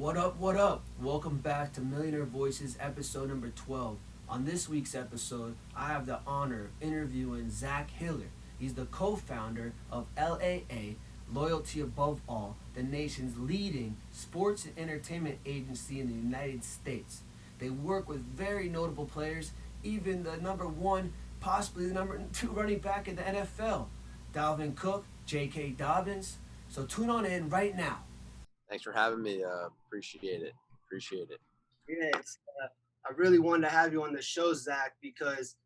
What up, what up? Welcome back to Millionaire Voices episode number 12. On this week's episode, I have the honor of interviewing Zach Hiller. He's the co-founder of LAA, Loyalty Above All, the nation's leading sports and entertainment agency in the United States. They work with very notable players, even the number one, possibly the number two running back in the NFL, Dalvin Cook, J.K. Dobbins. So tune on in right now. Thanks for having me. Appreciate it. Appreciate it. Yeah, I really wanted to have you on the show, Zach, because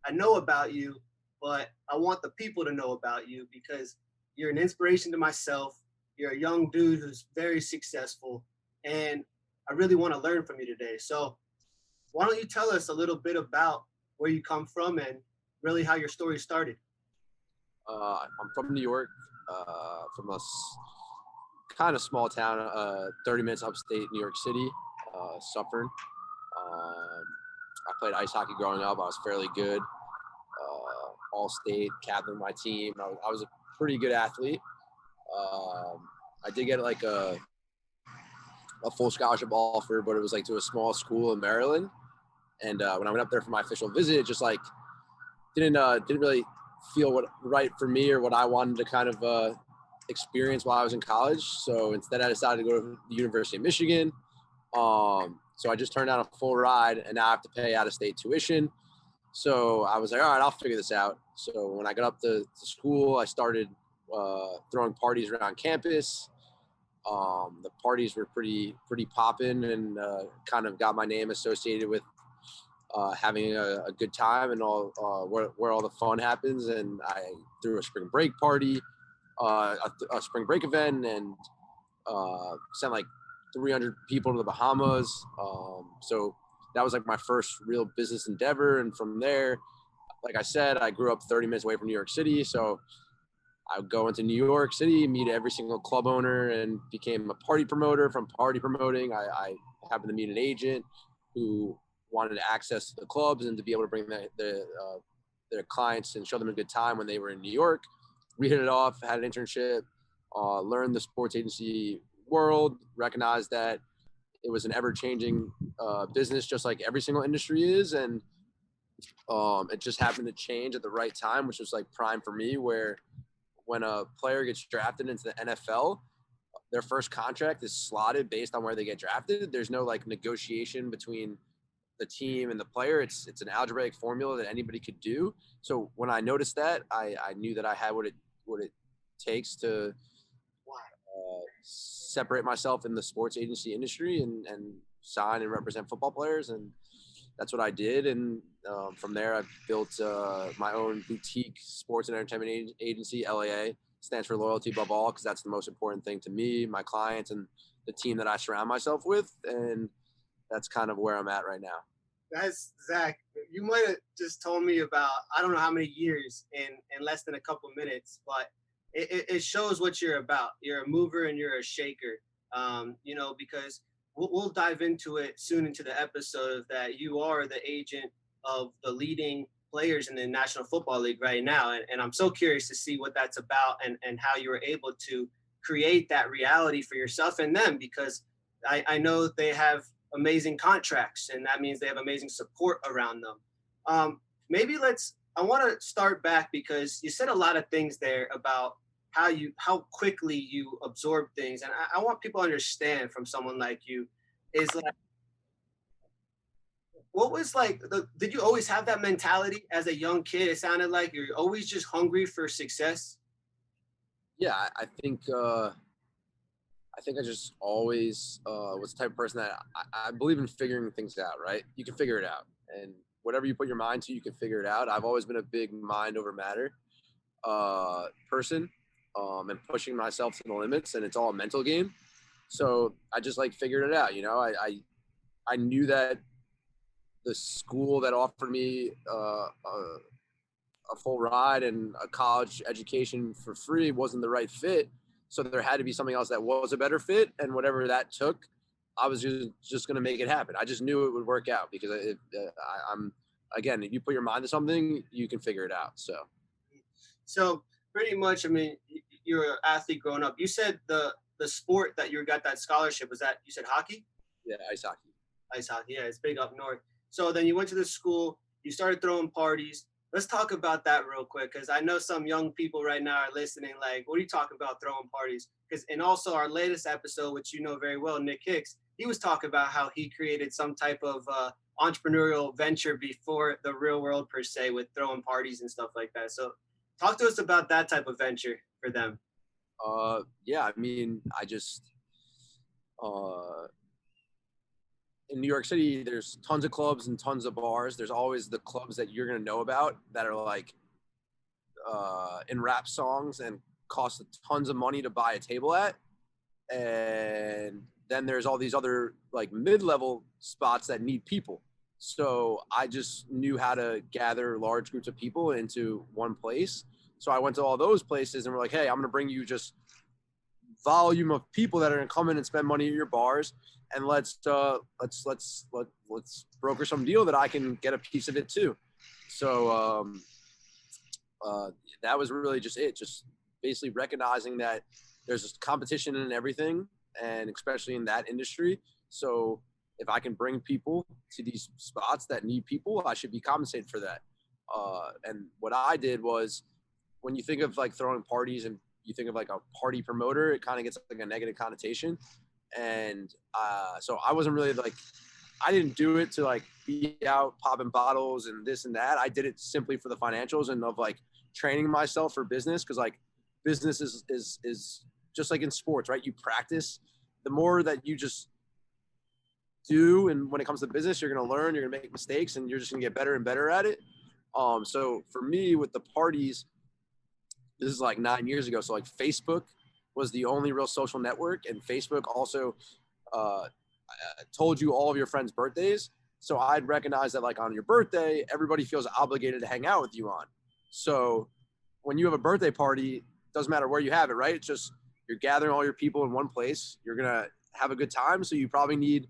I know about you, but I want the people to know about you because you're an inspiration to myself. You're a young dude who's very successful, and I really want to learn from you today. So why don't you tell us a little bit about where you come from and really how your story started? I'm from New York, from a kind of small town, 30 minutes upstate New York City, Suffern. I played ice hockey growing up. I was fairly good, all state, captain of my team. I was a pretty good athlete. I did get like a full scholarship offer, but it was like to a small school in Maryland. And when I went up there for my official visit, it just like didn't really feel right for me or what I wanted to kind of experience while I was in college. So instead I decided to go to the University of Michigan. So I just turned down a full ride and now I have to pay out of state tuition. So I was like, all right, I'll figure this out. So when I got up to school, I started throwing parties around campus. The parties were pretty popping and kind of got my name associated with having a good time and all where all the fun happens. And I threw a spring break party, a spring break event, and sent like 300 people to the Bahamas. So that was like my first real business endeavor. And from there, like I said, I grew up 30 minutes away from New York City. So I would go into New York City, meet every single club owner, and became a party promoter. From party promoting, I happened to meet an agent who wanted access to the clubs and to be able to bring their clients and show them a good time when they were in New York. We hit it off, had an internship, learned the sports agency world, recognized that it was an ever-changing business just like every single industry is. And it just happened to change at the right time, which was like prime for me, where when a player gets drafted into the NFL, their first contract is slotted based on where they get drafted. There's no like negotiation between the team and the player. It's an algebraic formula that anybody could do. So when I noticed that, I knew that I had what it takes to separate myself in the sports agency industry and sign and represent football players. And that's what I did. And from there, I built my own boutique sports and entertainment agency, LAA. Stands for Loyalty Above All, because that's the most important thing to me, my clients, and the team that I surround myself with. And that's kind of where I'm at right now. That's Zach. You might have just told me about, I don't know how many years in less than a couple minutes, but it shows what you're about. You're a mover and you're a shaker, because we'll dive into it soon into the episode that you are the agent of the leading players in the National Football League right now. And I'm so curious to see what that's about and how you were able to create that reality for yourself and them, because I know they have amazing contracts, and that means they have amazing support around them. I want to start back because you said a lot of things there about how quickly you absorb things. And I want people to understand from someone like you is like, what was like, did you always have that mentality as a young kid? It sounded like you're always just hungry for success. Yeah, I think I just always was the type of person that I believe in figuring things out, right? You can figure it out. And whatever you put your mind to, you can figure it out. I've always been a big mind over matter person, and pushing myself to the limits, and it's all a mental game. So I just like figured it out. I knew that the school that offered me a full ride and a college education for free wasn't the right fit. So there had to be something else that was a better fit. And whatever that took, I was just going to make it happen. I just knew it would work out because again, if you put your mind to something, you can figure it out. So pretty much, I mean, you're an athlete growing up. You said the the sport that you got that scholarship, was that, you said hockey? Yeah, ice hockey. Ice hockey, yeah, it's big up north. So then you went to the school, you started throwing parties. Let's talk about that real quick, because I know some young people right now are listening like, what are you talking about throwing parties? Because, and also our latest episode, which you know very well, Nick Hicks, he was talking about how he created some type of entrepreneurial venture before the real world per se, with throwing parties and stuff like that. So talk to us about that type of venture for them. Yeah, I mean, I just, in New York City, there's tons of clubs and tons of bars. There's always the clubs that you're going to know about that are like in rap songs and cost tons of money to buy a table at. And then there's all these other like mid-level spots that need people. So I just knew how to gather large groups of people into one place. So I went to all those places and we're like, hey, I'm going to bring you just volume of people that are going to come in and spend money at your bars, and let's broker some deal that I can get a piece of it too. So that was really just it. Just basically recognizing that there's competition in everything, and especially in that industry. So if I can bring people to these spots that need people, I should be compensated for that. And what I did was, when you think of like throwing parties and you think of like a party promoter, it kind of gets like a negative connotation. And so I wasn't really like, I didn't do it to like be out popping bottles and this and that. I did it simply for the financials and of like training myself for business. Cause like business is just like in sports, right? You practice. The more that you just do, and when it comes to business, you're going to learn, you're going to make mistakes, and you're just going to get better and better at it. So for me with the parties, this is like 9 years ago. So like Facebook was the only real social network, and Facebook also told you all of your friends' birthdays. So I'd recognize that like on your birthday, everybody feels obligated to hang out with you on. So when you have a birthday party, doesn't matter where you have it, right? It's just you're gathering all your people in one place. You're going to have a good time. So you probably need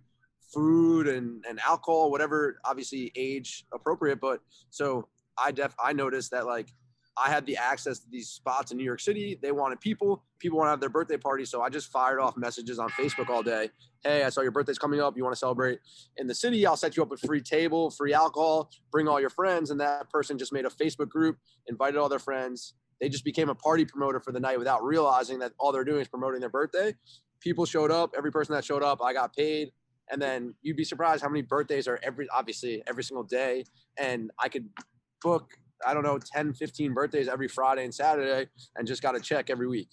food and alcohol, whatever, obviously age appropriate. But so I noticed that like I had the access to these spots in New York City. They wanted people want to have their birthday party. So I just fired off messages on Facebook all day. Hey, I saw your birthday's coming up. You want to celebrate in the city? I'll set you up with free table, free alcohol, bring all your friends. And that person just made a Facebook group, invited all their friends. They just became a party promoter for the night without realizing that all they're doing is promoting their birthday. People showed up. Every person that showed up, I got paid. And then you'd be surprised how many birthdays are every single day. And I could book, I don't know, 10, 15 birthdays every Friday and Saturday, and just got a check every week.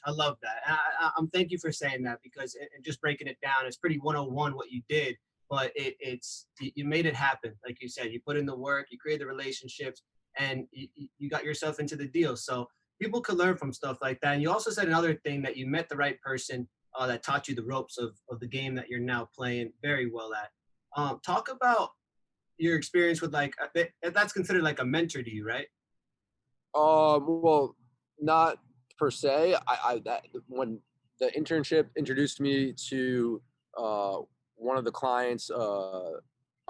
I love that. I'm thank you for saying that, because and just breaking it down, it's pretty 101 what you did, but it's you made it happen. Like you said, you put in the work, you created the relationships, and you got yourself into the deal. So people could learn from stuff like that. And you also said another thing, that you met the right person that taught you the ropes of the game that you're now playing very well at. Talk about your experience with like, that's considered like a mentor to you, right? Well, not per se. When the internship introduced me to one of the clients'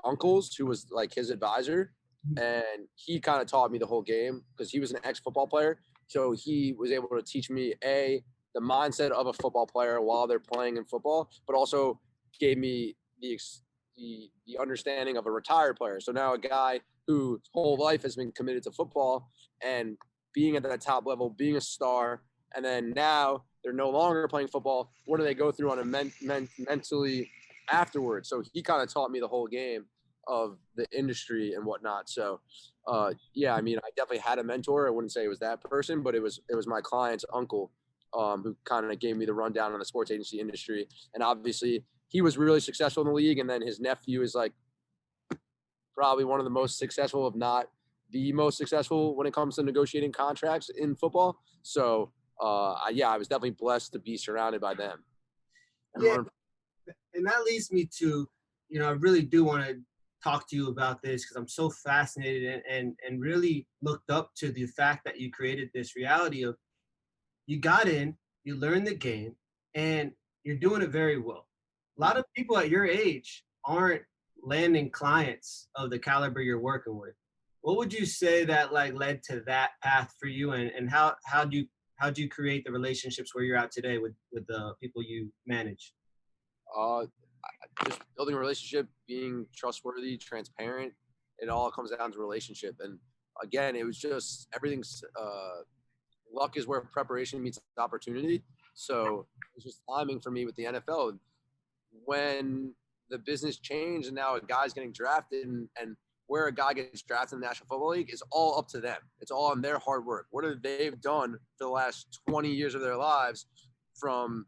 uncles, who was like his advisor, and he kind of taught me the whole game because he was an ex-football player. So he was able to teach me the mindset of a football player while they're playing in football, but also gave me the understanding of a retired player. So now a guy whose whole life has been committed to football and being at that top level, being a star, and then now they're no longer playing football. What do they go through on a mentally afterwards? So he kind of taught me the whole game of the industry and whatnot. So yeah, I mean, I definitely had a mentor. I wouldn't say it was that person, but it was my client's uncle, who kind of gave me the rundown on the sports agency industry. And obviously he was really successful in the league. And then his nephew is like probably one of the most successful, if not the most successful, when it comes to negotiating contracts in football. So yeah, I was definitely blessed to be surrounded by them. Yeah, and that leads me to, I really do want to talk to you about this, because I'm so fascinated and really looked up to the fact that you created this reality of, you got in, you learned the game, and you're doing it very well. A lot of people at your age aren't landing clients of the caliber you're working with. What would you say that like led to that path for you, and how how'd you create the relationships where you're at today with the people you manage? Uh, just building a relationship, being trustworthy, transparent. It all comes down to relationship. And again, it was just everything's luck is where preparation meets opportunity. So it was just timing for me with the NFL. When the business changed and now a guy's getting drafted, and where a guy gets drafted in the National Football League is all up to them. It's all on their hard work. What have they've done for the last 20 years of their lives, from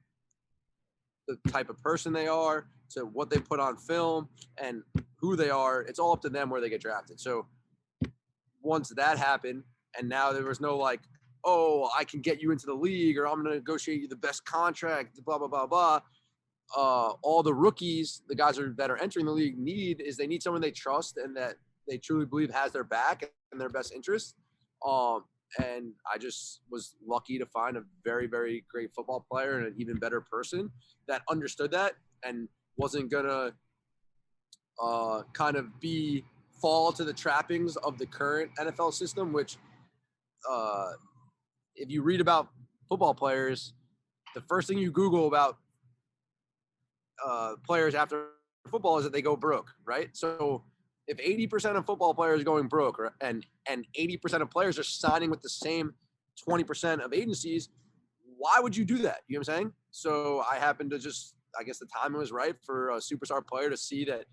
the type of person they are to what they put on film and who they are. It's all up to them where they get drafted. So once that happened, and now there was no like, oh, I can get you into the league, or I'm going to negotiate you the best contract, blah, blah, blah, blah. All the rookies, the guys that are entering the league they need someone they trust and that they truly believe has their back and their best interest. And I just was lucky to find a very, very great football player and an even better person that understood that and wasn't gonna kind of fall to the trappings of the current NFL system, which if you read about football players, the first thing you Google about players after football is that they go broke, right? So if 80% of football players are going broke, and 80% of players are signing with the same 20% of agencies, why would you do that? You know what I'm saying? So I happened to I guess the timing was right for a superstar player to see that,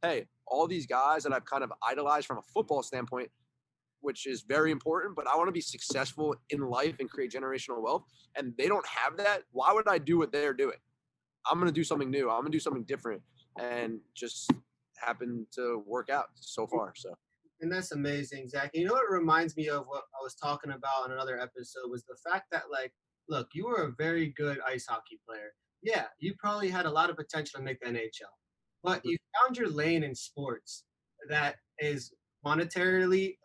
hey, all these guys that I've kind of idolized from a football standpoint, which is very important, but I want to be successful in life and create generational wealth, and they don't have that. Why would I do what they're doing? I'm going to do something new. I'm going to do something different, and just happened to work out so far. So. And that's amazing, Zach. You know what it reminds me of, what I was talking about in another episode, was the fact that, like, look, you were a very good ice hockey player. Yeah, you probably had a lot of potential to make the NHL, but you found your lane in sports that is monetarily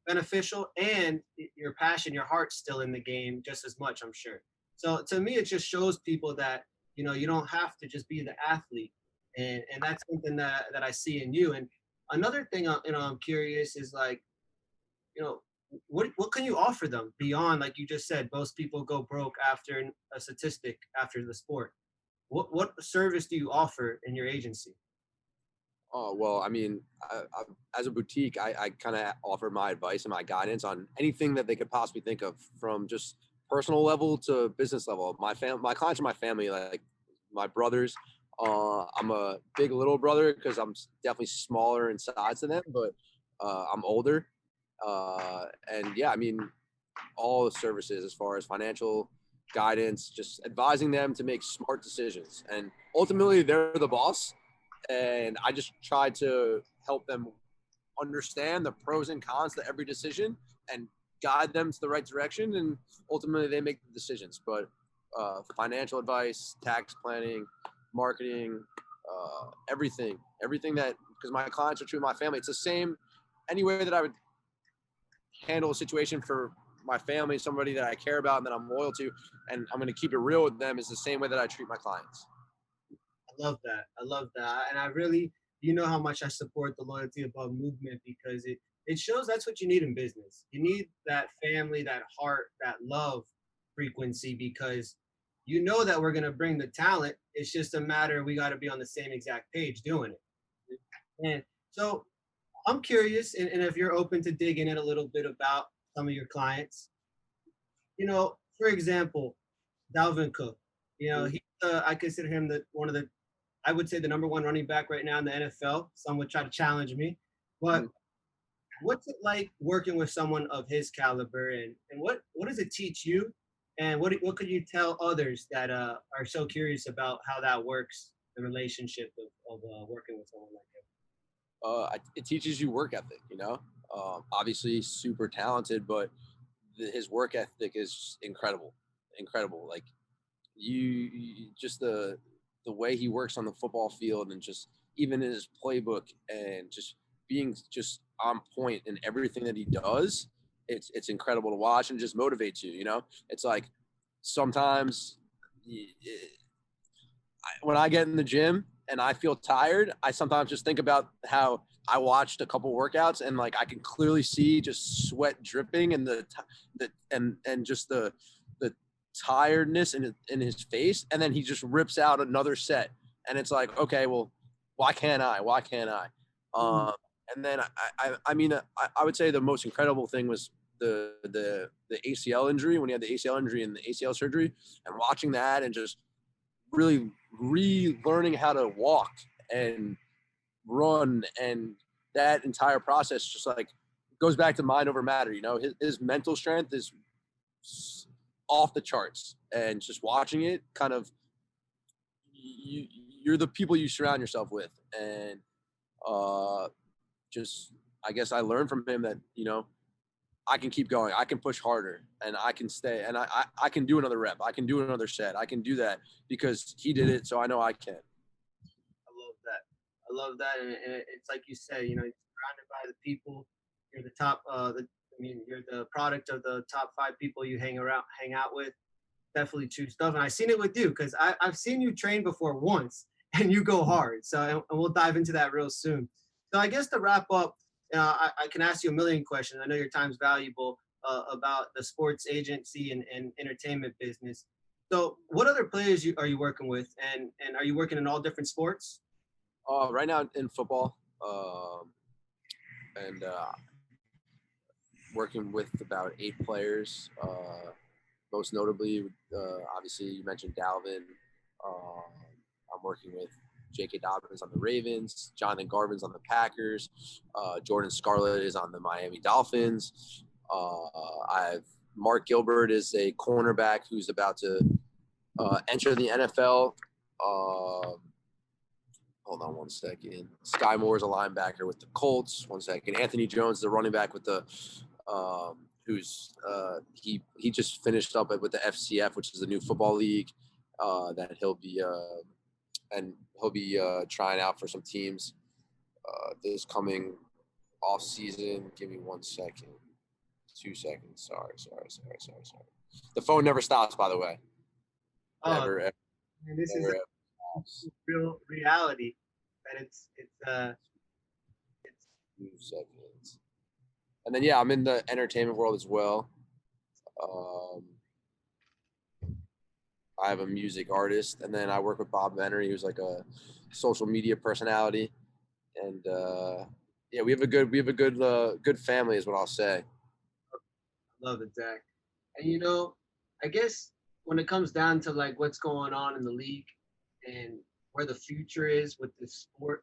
beneficial, and your passion, your heart's still in the game just as much, I'm sure. So to me, it just shows people that, you don't have to just be the athlete. And that's something that I see in you. And another thing, I'm curious is, like, what can you offer them beyond, like you just said, most people go broke after a statistic after the sport. What service do you offer in your agency? Oh, well, I mean, as a boutique, I kind of offer my advice and my guidance on anything that they could possibly think of, from just personal level to business level. My clients are my family, like my brothers. I'm a big little brother because I'm definitely smaller in size than them, but I'm older. And yeah, I mean, all the services as far as financial guidance, just advising them to make smart decisions. And ultimately, they're the boss. And I just try to help them understand the pros and cons to every decision and guide them to the right direction. And ultimately, they make the decisions. But financial advice, tax planning, marketing, everything that, because my clients are true to my family, it's the same any way that I would handle a situation for my family, somebody that I care about and that I'm loyal to, and I'm going to keep it real with them, is the same way that I treat my clients. I love that. I love that. And I really, how much I support the Loyalty Above movement, because it shows that's what you need in business. You need that family, that heart, that love frequency, because that we're going to bring the talent. It's just a matter, we got to be on the same exact page doing it. And so I'm curious, and if you're open to digging in a little bit about some of your clients, for example, Dalvin Cook, I consider him I would say the number one running back right now in the NFL. Some would try to challenge me, but what's it like working with someone of his caliber, and what does it teach you, and what could you tell others that are so curious about how that works, the relationship of working with someone like him? It teaches you work ethic, obviously super talented, but his work ethic is incredible. Like you just the way he works on the football field, and just even in his playbook, and just being just on point in everything that he does. It's incredible to watch, and just motivates you. It's like sometimes when I get in the gym and I feel tired, I sometimes just think about how I watched a couple workouts, and like I can clearly see just sweat dripping, and and just the tiredness in his face, and then he just rips out another set, and it's like, okay, well, why can't I? And then I mean, I would say the most incredible thing was the ACL injury, when he had the ACL injury and the ACL surgery, and watching that and just really relearning how to walk and run, and that entire process just like goes back to mind over matter. You know, his mental strength is off the charts, and just watching it, kind of, you're the people you surround yourself with, and just, I guess I learned from him that, you know, I can keep going, I can push harder, and I can stay, and I can do another rep, I can do another set, I can do that because he did it, so I know I can. I love that, and it's like you said, you know, surrounded by the people. You're the top. You're the product of the top 5 people you hang out with. Definitely true stuff, and I've seen it with you because I've seen you train before once, and you go hard. So, and we'll dive into that real soon. So, I guess to wrap up, I can ask you a million questions. I know your time's valuable about the sports agency and entertainment business. So, what other players are you working with, and are you working in all different sports? Right now in football, and working with about 8 players. Most notably, obviously, you mentioned Dalvin. I'm working with J.K. Dobbins on the Ravens, Jonathan Garvin's on the Packers, Jordan Scarlett is on the Miami Dolphins. Mark Gilbert is a cornerback who's about to enter the NFL. Hold on one second. Sky Moore is a linebacker with the Colts. One second. Anthony Jones is a running back with the he just finished up with the FCF, which is the new football league that he'll be trying out for some teams this coming off season. Give me 1 second. 2 seconds. Sorry. The phone never stops, by the way. Never. And this is real reality, that it's 2 seconds. And then, yeah, I'm in the entertainment world as well. I have a music artist, and then I work with Bob Venery, who's like a social media personality. And yeah, we have a good family, is what I'll say. Love it, Zach. And you know, I guess when it comes down to like what's going on in the league and where the future is with the sport,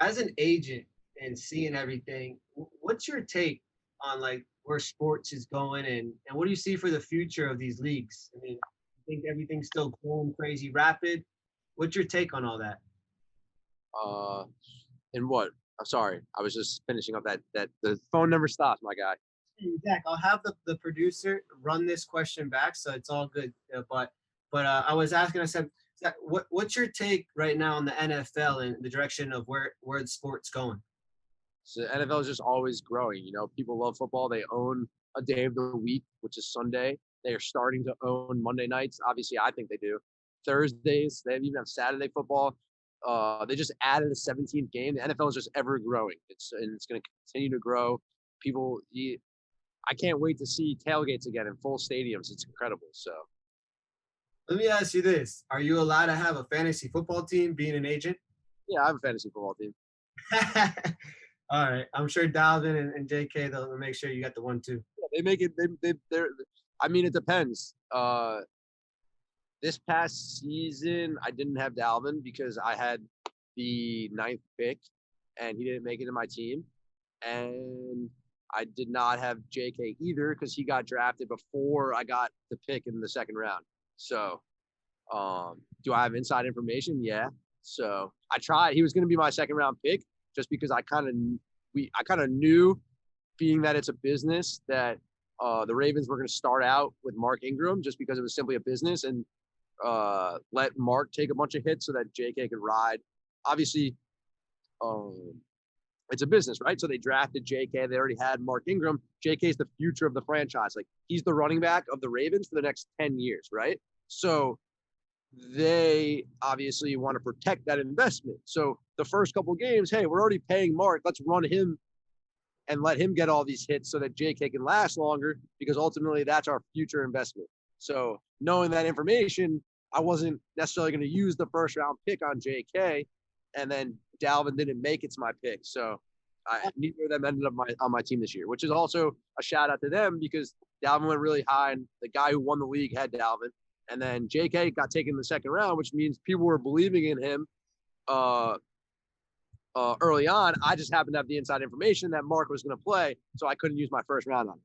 as an agent and seeing everything, what's your take on like where sports is going, and what do you see for the future of these leagues? I mean, I think everything's still going crazy rapid. What's your take on all that? And what? I'm sorry, I was just finishing up that the phone never stops, my guy. Zach, I'll have the producer run this question back, so it's all good. But I was asking, I said, Zach, what's your take right now on the NFL and the direction of where the sport's going? So NFL is just always growing. You know, people love football. They own a day of the week, which is Sunday. They are starting to own Monday nights. Obviously, I think they do. Thursdays, they even have Saturday football. They just added a 17th game. The NFL is just ever growing. It's going to continue to grow. I can't wait to see tailgates again in full stadiums. It's incredible. So, let me ask you this: are you allowed to have a fantasy football team, being an agent? Yeah, I have a fantasy football team. All right, I'm sure Dalvin and JK, they'll make sure you got the one too. Yeah, they make it. They're. I mean, it depends. This past season, I didn't have Dalvin because I had the 9th pick, and he didn't make it to my team, and I did not have JK either because he got drafted before I got the pick in the 2nd round. So, do I have inside information? Yeah. So I tried. He was going to be my 2nd round pick just because I kind of knew, being that it's a business, that the Ravens were going to start out with Mark Ingram just because it was simply a business, and let Mark take a bunch of hits so that JK could ride. Obviously, it's a business, right? So they drafted JK. They already had Mark Ingram. JK is the future of the franchise. Like, he's the running back of the Ravens for the next 10 years, right? So they obviously want to protect that investment. So the first couple games, hey, we're already paying Mark. Let's run him and let him get all these hits so that JK can last longer, because ultimately that's our future investment. So knowing that information, I wasn't necessarily going to use the first round pick on JK, and then Dalvin didn't make it to my pick. So neither of them ended up on my team this year, which is also a shout out to them because Dalvin went really high, and the guy who won the league had Dalvin. And then JK got taken in the second round, which means people were believing in him early on. I just happened to have the inside information that Mark was going to play, so I couldn't use my first round on him.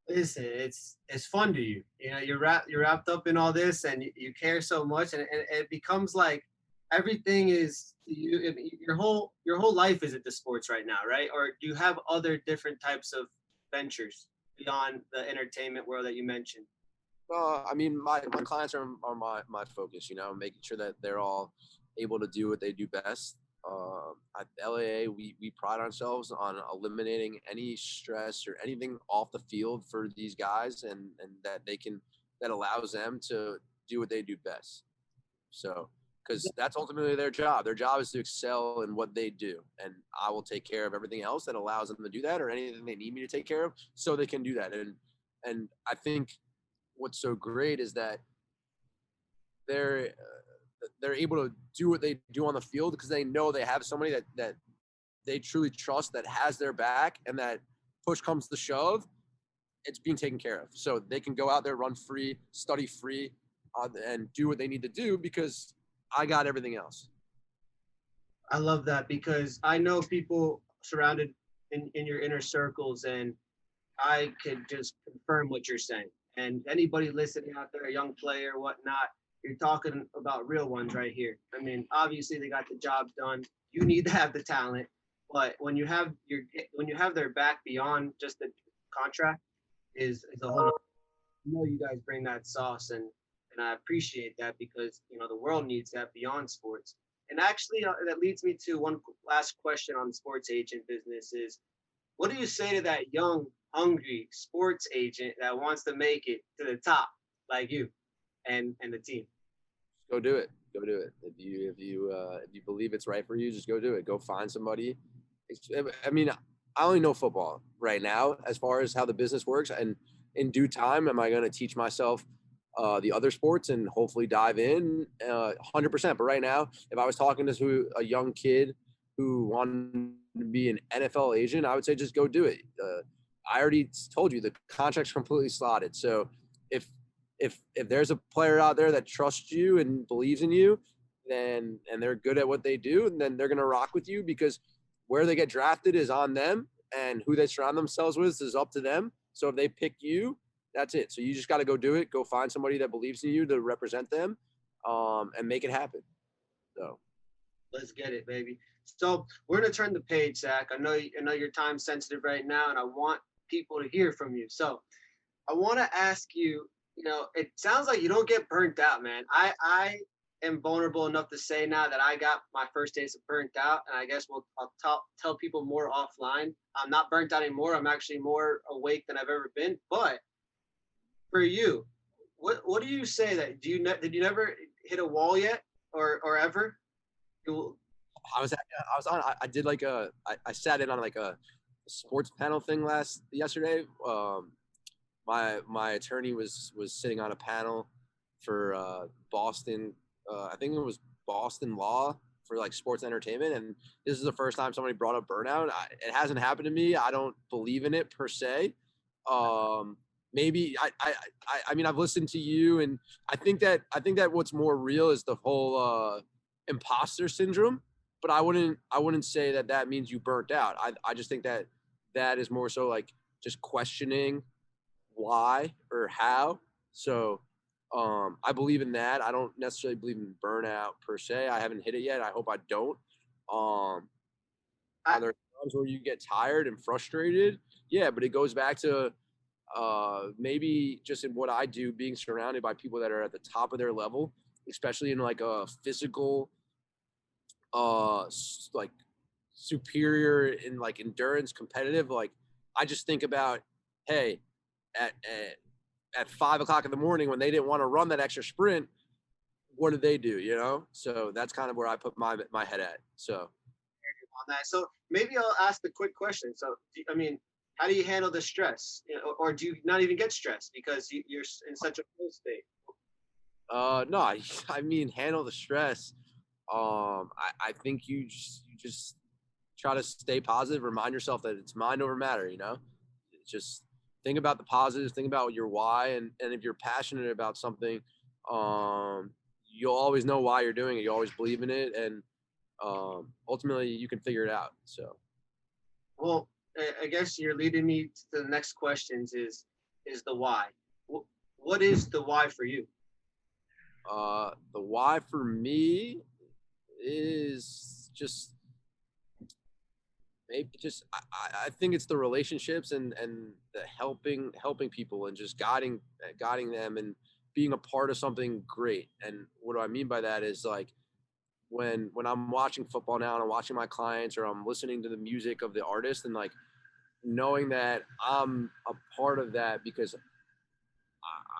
Listen, it's fun to you. You know, you're wrapped up in all this, and you care so much, and it becomes like everything is you. Your whole life is at the sports right now, right? Or do you have other different types of ventures beyond the entertainment world that you mentioned? I mean, my clients are my focus. You know, making sure that they're all able to do what they do best. At LAA, we pride ourselves on eliminating any stress or anything off the field for these guys, and that allows them to do what they do best. So, because that's ultimately their job. Their job is to excel in what they do, and I will take care of everything else that allows them to do that, or anything they need me to take care of, so they can do that. And I think what's so great is that they're able to do what they do on the field because they know they have somebody that they truly trust, that has their back, and that push comes to shove, it's being taken care of. So they can go out there, run free, study free, and do what they need to do because I got everything else. I love that because I know people surrounded in your inner circles, and I could just confirm what you're saying. And anybody listening out there, a young player, whatnot, you're talking about real ones right here. I mean, obviously they got the job done. You need to have the talent, but when you have their back beyond just the contract, is a whole. I know you guys bring that sauce, and I appreciate that because you know the world needs that beyond sports. And actually, that leads me to one last question on the sports agent business: is what do you say to that young, hungry sports agent that wants to make it to the top, like you and the team? Go do it. Go do it. If you believe it's right for you, just go do it. Go find somebody. I mean, I only know football right now as far as how the business works, and in due time, am I going to teach myself the other sports and hopefully dive in 100%. But right now, if I was talking to a young kid who wanted to be an NFL agent, I would say just go do it. I already told you the contract's completely slotted. So if there's a player out there that trusts you and believes in you, and they're good at what they do, then they're going to rock with you because where they get drafted is on them, and who they surround themselves with is up to them. So if they pick you, that's it. So you just got to go do it. Go find somebody that believes in you to represent them, and make it happen. So let's get it, baby. So we're gonna turn the page, Zach. I know you're time sensitive right now, and I want people to hear from you. So I want to ask you. You know, it sounds like you don't get burnt out, man. I am vulnerable enough to say now that I got my first taste of burnt out, and I guess I'll tell people more offline. I'm not burnt out anymore. I'm actually more awake than I've ever been. But for you, what do you say that did you never hit a wall yet or ever? I did like I sat in on like a sports panel thing yesterday. My attorney was sitting on a panel for Boston. I think it was Boston Law for like sports entertainment, and this is the first time somebody brought up burnout. It hasn't happened to me. I don't believe in it per se. Maybe I mean I've listened to you, and I think that what's more real is the whole imposter syndrome. But I wouldn't say that means you burnt out. I just think that is more so like just questioning why or how. So I believe in that. I don't necessarily believe in burnout per se. I haven't hit it yet. I hope I don't. Are there times where you get tired and frustrated? Yeah, but it goes back to maybe just in what I do, being surrounded by people that are at the top of their level, especially in like a physical like superior in like endurance competitive. Like I just think about, hey, at 5 o'clock in the morning when they didn't want to run that extra sprint, what did they do? You know? So that's kind of where I put my head at. So on that. So maybe I'll ask the quick question. So, I mean, how do you handle the stress? Or do you not even get stressed because you're in such a flow state? No, I mean, handle the stress. I think you just try to stay positive. Remind yourself that it's mind over matter. Just think about the positives. Think about your why, and if you're passionate about something, you'll always know why you're doing it. You always believe in it, and ultimately you can figure it out. So, Well, I guess you're leading me to the next questions is the why. What is the why for you? the why for me is just maybe just I think it's the relationships and the helping people and just guiding them and being a part of something great. And what do I mean by that is like when I'm watching football now and I'm watching my clients or I'm listening to the music of the artist and like knowing that I'm a part of that because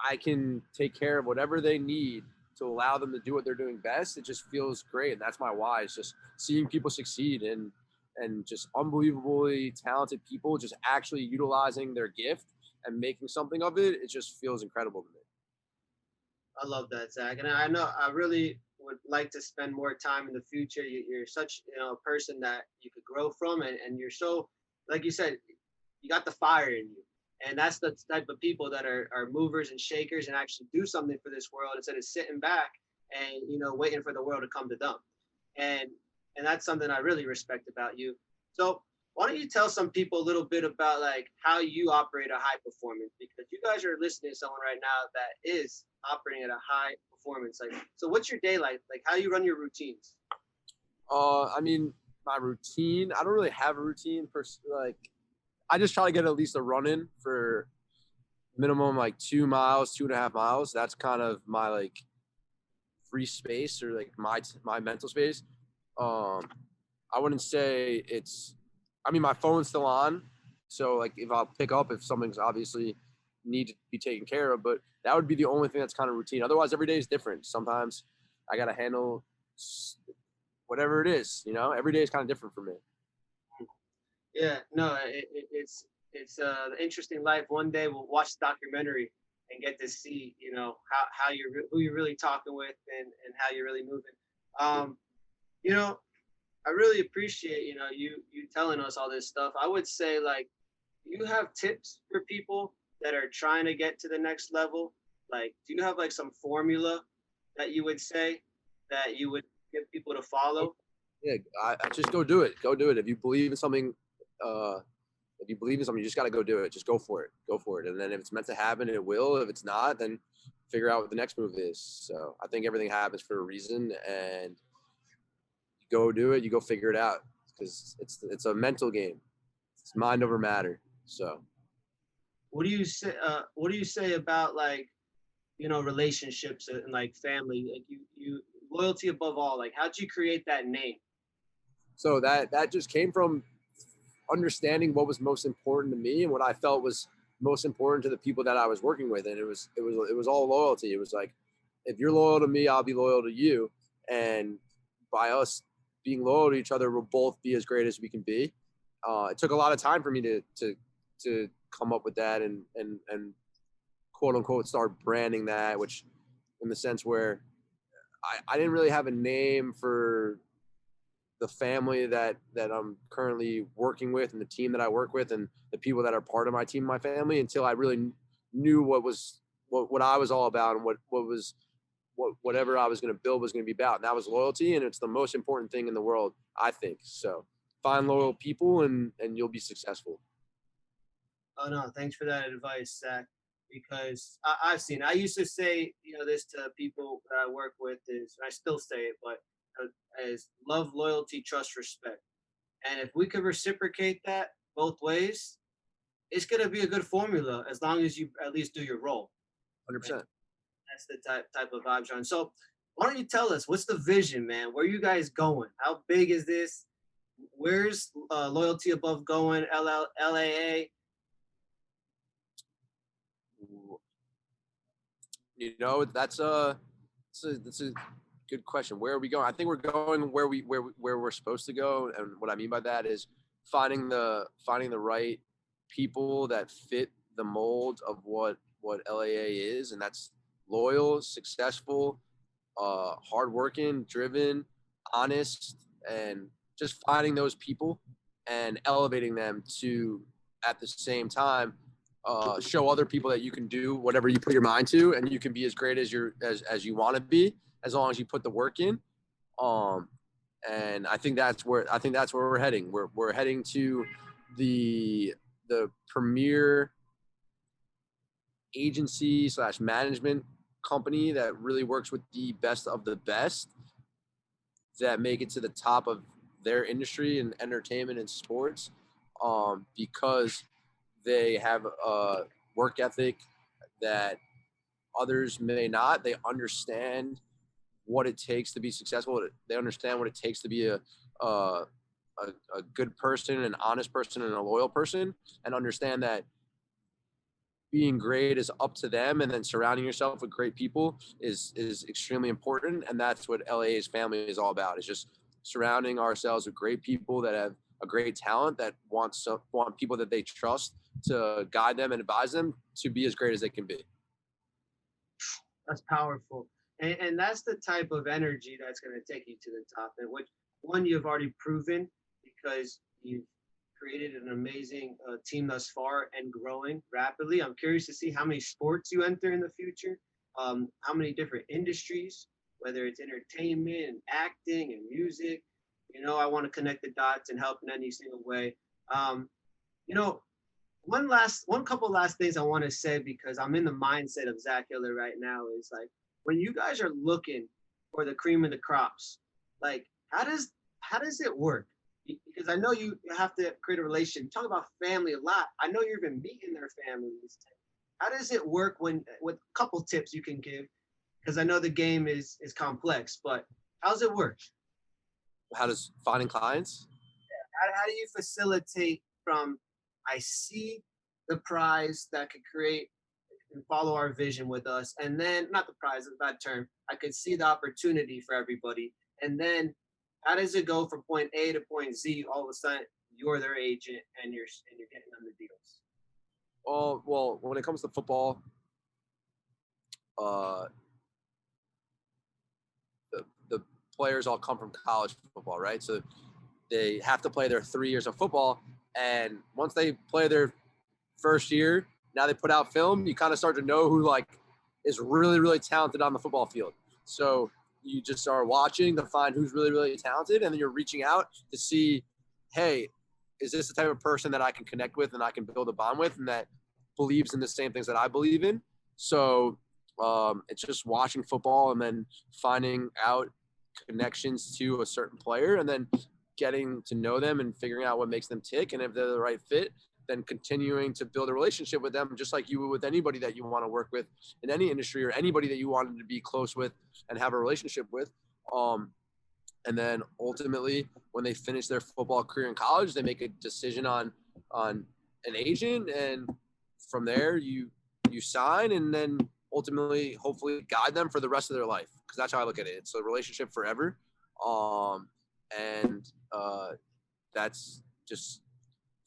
I can take care of whatever they need to allow them to do what they're doing best. It just feels great. And that's my why. It's just seeing people succeed and just unbelievably talented people just actually utilizing their gift and making something of it. It just feels incredible to me. I love that, Zach. And I know I really would like to spend more time in the future. You're such a person that you could grow from, and you're so, like you said, you got the fire in you. And that's the type of people that are movers and shakers and actually do something for this world instead of sitting back and waiting for the world to come to them. And that's something I really respect about you. So why don't you tell some people a little bit about like how you operate a high performance, because you guys are listening to someone right now that is operating at a high performance. Like, so what's your day like? Like how you run your routines? I mean, my routine, I don't really have a routine like I just try to get at least a run in for minimum like 2 miles, 2.5 miles. That's kind of my like free space or like my mental space. I wouldn't say my phone's still on. So like if I'll pick up if something's obviously need to be taken care of, but that would be the only thing that's kind of routine. Otherwise, every day is different. Sometimes I got to handle whatever it is, every day is kind of different for me. Yeah, no, it's an interesting life. One day we'll watch the documentary and get to see, how who you're really talking with and how you're really moving. You know, I really appreciate, you telling us all this stuff. I would say like, you have tips for people that are trying to get to the next level? Like, do you have like some formula that you would say that you would get people to follow? Yeah, I just go do it. Go do it. If you believe in something, you just got to go do it. Just go for it. Go for it. And then if it's meant to happen, it will. If it's not, then figure out what the next move is. So I think everything happens for a reason, and you go do it. You go figure it out because it's a mental game. It's mind over matter. So What do you say? What do you say about like, relationships and like family? Like you loyalty above all. Like, how'd you create that name? So that just came from understanding what was most important to me and what I felt was most important to the people that I was working with. And it was all loyalty. It was like, if you're loyal to me, I'll be loyal to you. And by us being loyal to each other, we'll both be as great as we can be. It took a lot of time for me to come up with that and quote unquote start branding that, which in the sense where I didn't really have a name for the family that I'm currently working with and the team that I work with and the people that are part of my team, my family, until I really knew what I was all about and whatever I was going to build was going to be about. And that was loyalty. And it's the most important thing in the world, I think. So find loyal people and you'll be successful. Oh no, thanks for that advice, Zach. Because I used to say, this to people that I work with is, and I still say it, but as love, loyalty, trust, respect. And if we could reciprocate that both ways, it's gonna be a good formula as long as you at least do your role. 100%. And that's the type of vibe, John. So why don't you tell us what's the vision, man? Where are you guys going? How big is this? Where's loyalty above going? LAA. That's a good question. Where are we going? I think we're going where we're supposed to go. And what I mean by that is finding the right people that fit the mold of what LAA is, and that's loyal, successful, hardworking, driven, honest, and just finding those people and elevating them to, at the same time, show other people that you can do whatever you put your mind to, and you can be as great as you want to be, as long as you put the work in. And I think that's where we're heading. We're heading to the premier agency / management company that really works with the best of the best that make it to the top of their industry in entertainment and sports, because they have a work ethic that others may not. They understand what it takes to be successful. They understand what it takes to be a good person, an honest person, and a loyal person, and understand that being great is up to them, and then surrounding yourself with great people is extremely important. And that's what LAA's family is all about, is just surrounding ourselves with great people that have a great talent, that want people that they trust to guide them and advise them to be as great as they can be. That's powerful. And that's the type of energy that's going to take you to the top. And which one you've already proven, because you've created an amazing team thus far and growing rapidly. I'm curious to see how many sports you enter in the future, how many different industries, whether it's entertainment and acting and music. You know, I want to connect the dots and help in any single way. You know, one couple last things I want to say, because I'm in the mindset of Zach Hiller right now, is like, when you guys are looking for the cream of the crops, like how does it work? Because I know you have to create a relation. You talk about family a lot. I know you've been meeting their families. How does it work with a couple tips you can give? Because I know the game is complex, but how's it work? How does finding clients? How do you facilitate from, I see the prize that could create and follow our vision with us, and then, not the prize, is a bad term, I could see the opportunity for everybody, and then how does it go from point A to point Z? All of a sudden, you're their agent and you're getting them the deals. Well, when it comes to football, the players all come from college football, right? So they have to play their 3 years of football, and once they play their first year, now they put out film. You kind of start to know who like is really, really talented on the football field. So you just start watching to find who's really, really talented, and then you're reaching out to see, hey, is this the type of person that I can connect with and I can build a bond with, and that believes in the same things that I believe in? So it's just watching football and then finding out connections to a certain player, and then getting to know them and figuring out what makes them tick, and if they're the right fit, then continuing to build a relationship with them, just like you would with anybody that you want to work with in any industry, or anybody that you wanted to be close with and have a relationship with. And then ultimately, when they finish their football career in college, they make a decision on an agent, and from there you sign, and then ultimately, hopefully, guide them for the rest of their life. Because that's how I look at it. It's a relationship forever, and that's just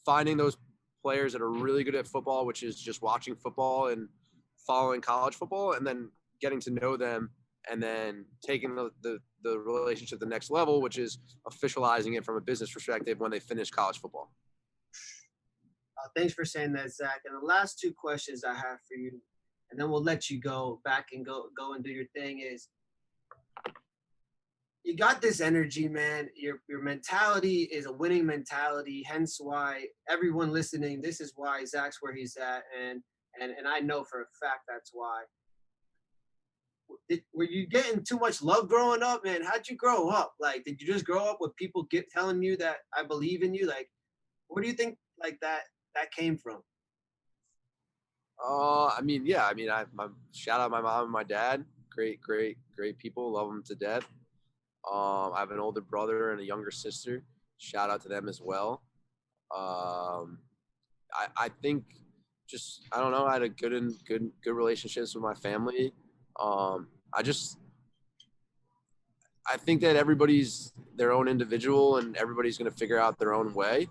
finding those players that are really good at football, which is just watching football and following college football, and then getting to know them, and then taking the relationship to the next level, which is officializing it from a business perspective when they finish college football. Thanks for saying that, Zach. And the last two questions I have for you, and then we'll let you go back and go and do your thing, is you got this energy, man. Your mentality is a winning mentality. Hence why everyone listening, this is why Zach's where he's at. And I know for a fact that's why. Were you getting too much love growing up, man? How'd you grow up? Like, did you just grow up with people telling you that I believe in you? Like, where do you think like that came from? I shout out my mom and my dad. Great people. Love them to death. I have an older brother and a younger sister. Shout out to them as well. I think just, I don't know, I had a good relationships with my family. I think that everybody's their own individual, and everybody's going to figure out their own way.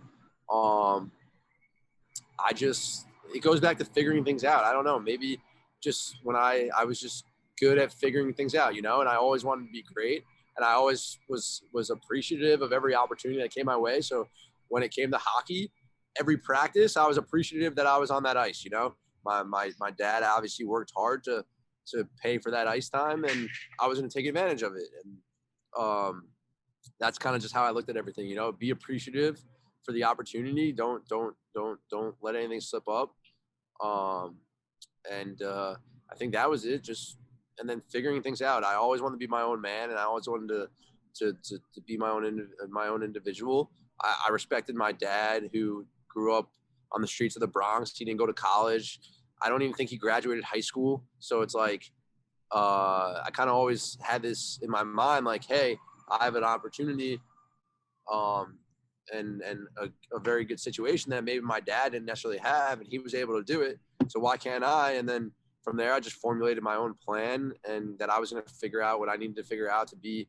it goes back to figuring things out. I don't know, maybe just when I was just good at figuring things out, and I always wanted to be great. And I always was appreciative of every opportunity that came my way. So when it came to hockey, every practice, I was appreciative that I was on that ice. My dad obviously worked hard to pay for that ice time, and I was going to take advantage of it. And that's kind of just how I looked at everything. Be appreciative for the opportunity. Don't let anything slip up. I think that was it. And then figuring things out. I always wanted to be my own man, and I always wanted to be my own individual. I respected my dad, who grew up on the streets of the Bronx. He didn't go to college. I don't even think he graduated high school. So it's like, I kind of always had this in my mind, like, hey, I have an opportunity, and a very good situation that maybe my dad didn't necessarily have, and he was able to do it. So why can't I? And then from there, I just formulated my own plan, and that I was going to figure out what I needed to figure out to be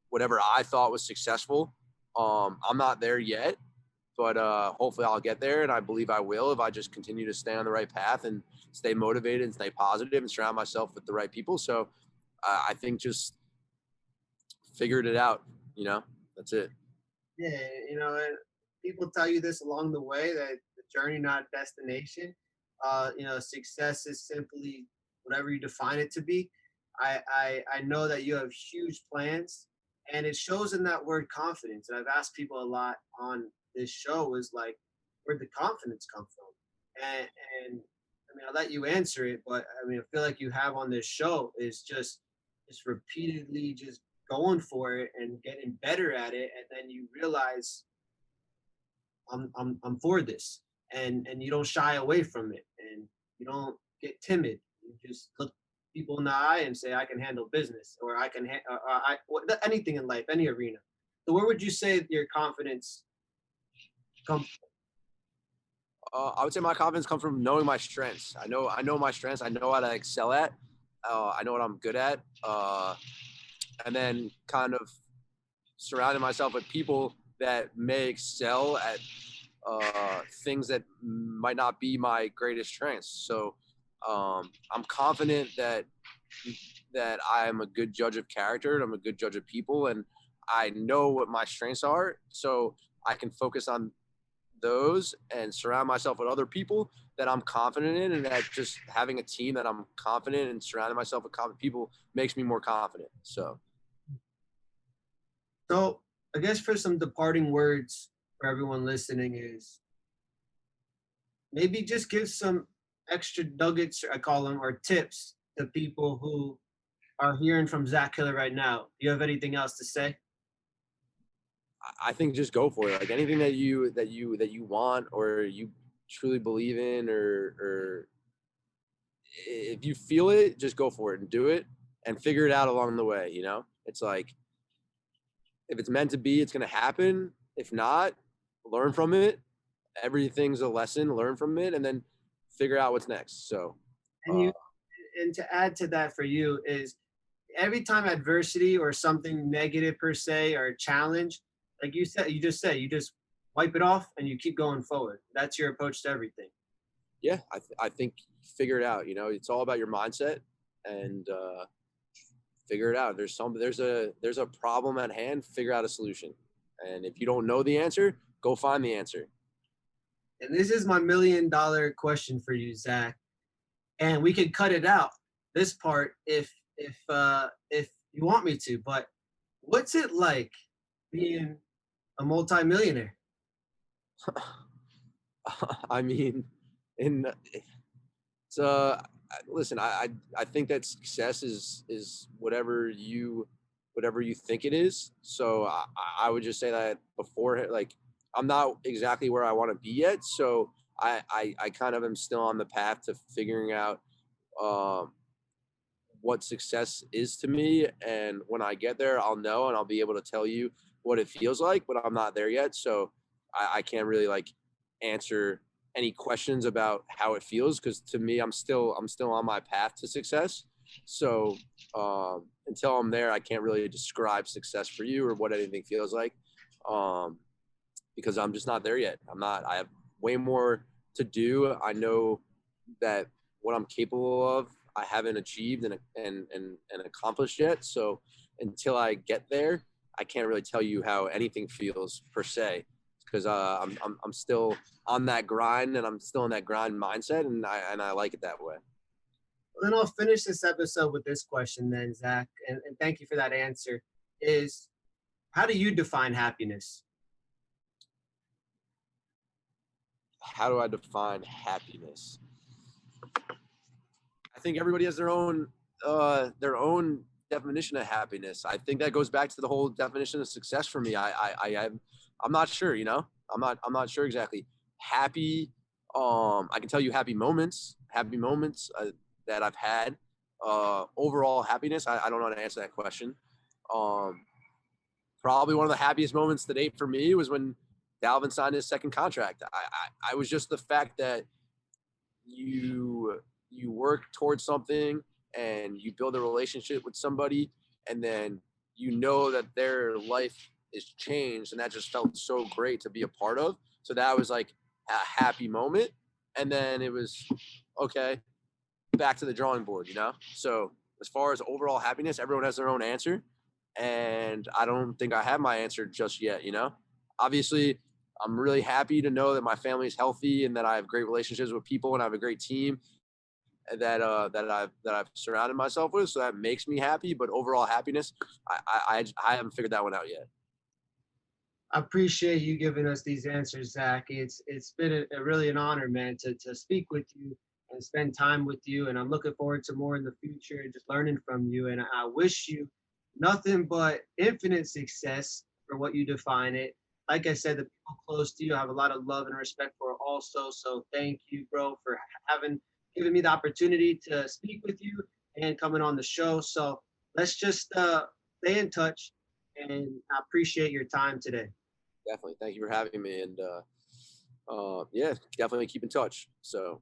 whatever I thought was successful. I'm not there yet, but hopefully I'll get there, and I believe I will if I just continue to stay on the right path and stay motivated and stay positive and surround myself with the right people. So I think just figured it out, that's it. Yeah, and people tell you this along the way, that the journey, not destination. Success is simply whatever you define it to be. I know that you have huge plans, and it shows in that word confidence. And I've asked people a lot on this show, is like, where'd the confidence come from? And I mean, I'll let you answer it, but I mean, I feel like you have on this show is just repeatedly just going for it and getting better at it, and then you realize I'm for this, and you don't shy away from it, and you don't get timid. You just look people in the eye and say, I can handle business, or I can anything in life, any arena. So where would you say your confidence comes from? I would say my confidence comes from knowing my strengths. I know my strengths. I know how to excel at. I know what I'm good at. And then kind of surrounding myself with people that may excel at things that might not be my greatest strengths. So I'm confident that I'm a good judge of character, and I'm a good judge of people, and I know what my strengths are, so I can focus on those and surround myself with other people that I'm confident in, and that just having a team that I'm confident and surrounding myself with confident people makes me more confident. So I guess for some departing words for everyone listening is, maybe just give some extra nuggets, I call them, or tips to people who are hearing from Zach Hiller right now. Do you have anything else to say? I think just go for it. Like anything that you want, or you truly believe in, or if you feel it, just go for it and do it, and figure it out along the way. It's like, if it's meant to be, it's going to happen. If not, learn from it. Everything's a lesson, learn from it, and then figure out what's next. So, and to add to that for you is, every time adversity or something negative per se, or a challenge, like you just wipe it off and you keep going forward. That's your approach to everything. Yeah, I think figure it out. It's all about your mindset, and figure it out. There's a problem at hand, figure out a solution. And if you don't know the answer, go find the answer. And this is my $1 million question for you, Zach. And we can cut it out, this part, if you want me to. But what's it like being a multimillionaire? I mean, listen, I think that success is whatever you think it is. So I would just say that before, like, I'm not exactly where I want to be yet. So I kind of am still on the path to figuring out what success is to me. And when I get there, I'll know, and I'll be able to tell you what it feels like, but I'm not there yet. So I can't really like answer any questions about how it feels, because to me, I'm still on my path to success. So until I'm there, I can't really describe success for you or what anything feels like, because I'm just not there yet. I have way more to do. I know that what I'm capable of, I haven't achieved and accomplished yet. So until I get there, I can't really tell you how anything feels per se, because I'm still on that grind, and I'm still in that grind mindset, and I like it that way. Well, then I'll finish this episode with this question then, Zach, and thank you for that answer. Is how do you define happiness? How do I define happiness? I think everybody has their own definition of happiness. I think that goes back to the whole definition of success for me. I'm not sure, you know. I'm not sure exactly. Happy, I can tell you happy moments that I've had. Overall happiness, I don't know how to answer that question. Probably one of the happiest moments to date for me was when Dalvin signed his second contract. I was just the fact that you work towards something and you build a relationship with somebody, and then you know that their life is changed, and that just felt so great to be a part of. So that was like a happy moment. And then it was, okay, back to the drawing board, you know? So as far as overall happiness, everyone has their own answer, and I don't think I have my answer just yet, you know? Obviously, I'm really happy to know that my family is healthy and that I have great relationships with people, and I have a great team that I've surrounded myself with. So that makes me happy. But overall happiness, I haven't figured that one out yet. I appreciate you giving us these answers, Zach. It's been really an honor, man, to speak with you and spend time with you. And I'm looking forward to more in the future and just learning from you. And I wish you nothing but infinite success for what you define it. Like I said, the people close to you, I have a lot of love and respect for also. So thank you, bro, for given me the opportunity to speak with you and coming on the show. So let's just stay in touch. And I appreciate your time today. Definitely. Thank you for having me. And yeah, definitely keep in touch. So